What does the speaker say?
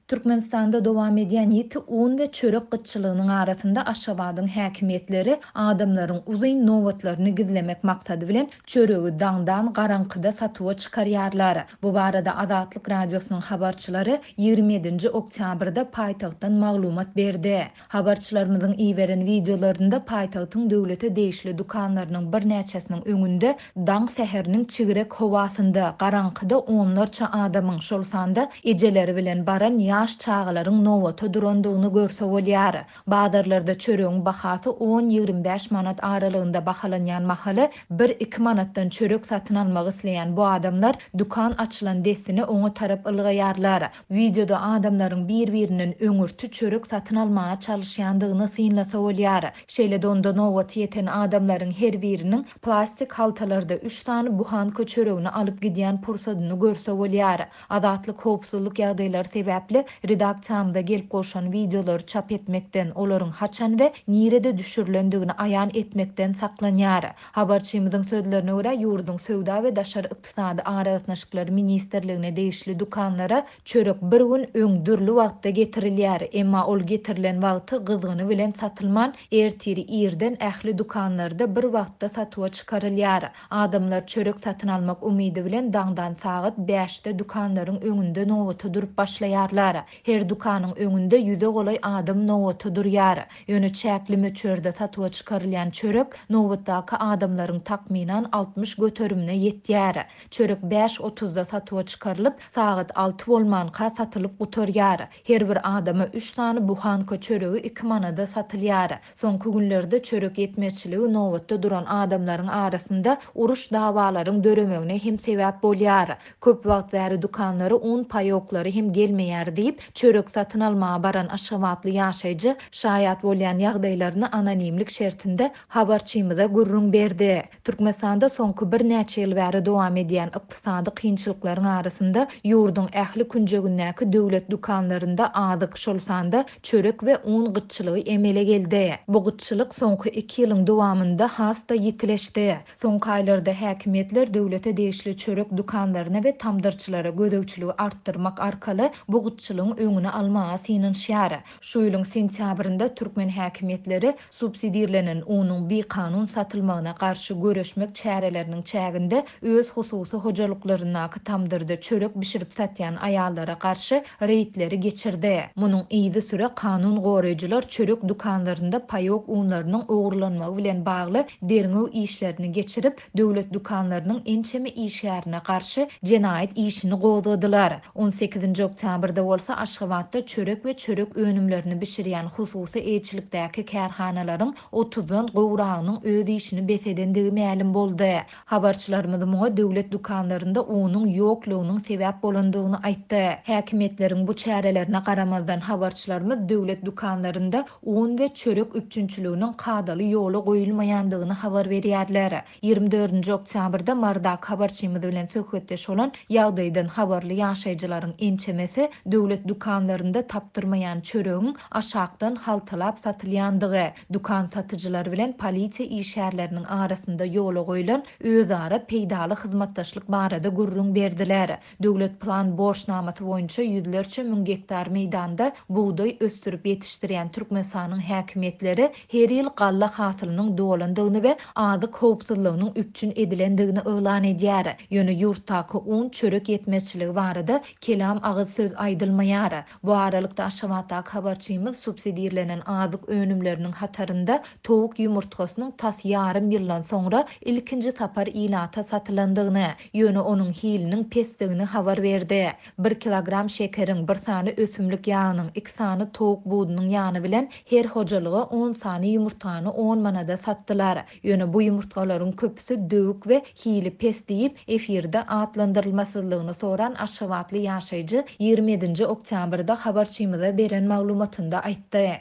Türkmenistanda dowam edýän ýeti un we çörek gytçylygynyň arasynda Aşgabatyň häkimetleri adamlaryň uzyn nowatlaryny gizlemek maksady bilen çöregi daňdan garankyda satywa çykarýarlar. Bu barada Azatlyk radiosynyň habarçylary 27 oktýabrda paýtagtdan maglumat berdi. Habarçylarymyzyň iýeren videolarynda paýtagtyň döwlete değişli dukanlarynyň bir näçesiniň öňünde daň säheriniň çigirek howasynda garankyda onlarça adamyň şol sanda ejeleri bilen baran yaş çağalaryň nowata durandygyny görse bolýar. Bazarlarda çöregiň bahasy 10-25 manat aralygynda bahalanýan mahaly 1-2 manatdan çörek satyn almak isleýän bu adamlar dukan açylan desini oňa tarap ylgaýarlar. Videoda adamlaryň bir-birinden öňürtü çörek satyn almaga çalyşýandygyny synlasa bolýar. Şeýle onda nowata ýeten adamlaryň her biriniň plastik haltalarda 3 tane buhanka çöregini alyp gidýän pursadyny görse bolýar. Azatlyk howpsuzlyk ýagdaýlary sebäpli redaksiyamyza gelip goşan videolary çap etmekden, olaryň haçan we nirede düşürilendigini aýan etmekden saklanýar. Habarçymyzyň sözlerine görä ýurduň Söwda we Daşary ykdysady aragatnaşyklary ministrligine değişli dukanlara çörek bir gün öňdürli wagtda getirilýär. Emma ol getirilen wagty gyzgyny bilen satylman ertiri ýerden ähli dukanlarda bir wagtda satywa çykarylýar. Adamlar çörek satyn almak umydy bilen daňdan sagat 5-de dukanlaryň öňünde nowata durup başlaýarlar. Her dukanyň öňünde ýüze golay adam nowata durýar. Ýöne çäkli möçörde satywa çykarylýan çörek nowatdaky adamlaryň takminan 60 göterimine ýetýär. Çörek 5:30-da satywa çykarylyp sagat 6 bolmanka satylyp gutarýar. Her bir adama 3 tane buhanka çöregi 2 manada satylýar. Soňky günlerde çörek ýetmezçiligi nowatda duran adamlaryň arasynda uruş dawalaryň döremegine hem sebäp bolýar. Köp wagt bäri dukanlary un paýoklary hem gelmeýär diýip çörek satyn almaga baran Aşgabatly ýaşaýjy şaýat bolýan ýagdaýlaryny anonimlik şertinde habarçymyza gurrun berdi. Türkmenistanda soňky bir näçe ýyl bäri dowam edýän ykdysady kynçylyklaryň arasynda ýurduň ähli künjegindäki döwlet dukanlarynda adyk şol sanda çörek we un gytçylygy emele geldi. Bu gytçylyk soňky 2 ýylyň dowamynda hasta ýitileşdi. Soňky aýlarda häkimetler döwlete değişli çörek dukanlaryna we tamdyrçylara gödöwçüligi artdyrmak arkaly bu gytçylygyň öňüne almaga synynşýar. Şu ýylyň sentýabrynda türkmen häkimetleri subsidiýelenen unyň bekanun satylmagyna garşy göreşmek çäreleriniň çäginde öz hususy hojalyklarynaky tamdyrda çörek bişirip satýan aýallara garşy reýtleri geçirdi. Munyň ýyzy süre kanun goraýjylar çörek dukanlarynda paýok unlarynyň ogurlanmagy bilen bagly derňew işlerini geçirip döwlet dukanlarynyň ençeme işlerine garşy jenaýat işini gowdadylar. 18 oktýabrda bolsa Aşgabatda çörek we çörek önümlerini bişirýän hususy eýçilikdäki kärhanalaryň 30-dan gowragynyň öz işini besedendigi ma'lum boldy. Habarçylarymyz muňa döwlet dukanlarynda unyň ýoklugynyň sebäp bolandygyny aýtdy. Häkimetleriň bu çärelerine garamazdan habarçylarymyz döwlet dukanlarynda un we çörek üçünçüliginiň kadaly ýoly goýulmaýandygyny habar berýärler. 24 oktýabrda Mardak habarçymyz bilen söhbetdeş bolan ýagdaýdan habarly ýaşaýjylaryň ençemesi döwlet dukanlarynda tapdyrmaýan çöregiň aşakdan haltalap satylýandygy, dukan satyjylary bilen polisiýa işgärleriniň arasynda ýola goýulan özara peýdaly hyzmatdaşlyk barada gurrun berdiler. Döwlet plan borçnamasy boýunça ýüzlerçe müň gektar meýdanda buğday östürip ýetişdirýän Türkmenistanyň häkimetleri her ýyl galla hasylynyň dolandygyny we adyk howpsuzlygynyň üpçün edilendigini elan edýär. Ýöne ýurtdaky un çörek ýetmezçiligi barada kelam agyz söz aýdylmaýar. Bu aralykda Aşgabatdaky habarçymyz subsidiýelenen adyk önümleriniň hatarynda towuk ýumurtgasynyň tas ýarym ýyldan soňra ilkinji sapar ilata satylandygyny, ýöne onuň hiliniň pesdigini habar berdi. 1 kilogram şekeriň, 1 sany ösümlik ýagynyň, 2 sany towuk budunyň ýany bilen her hojalyga 10 sany ýumurtany 10 manada satdylar. Ýöne bu ýumurtgalaryň köpüsi döwük we hili pes diýip efirde atlandyrylmasızlygyny soran Aşgabatly ýaşaýjy 27 oktýabrda habarçymyza beren maglumatynda aýtdy.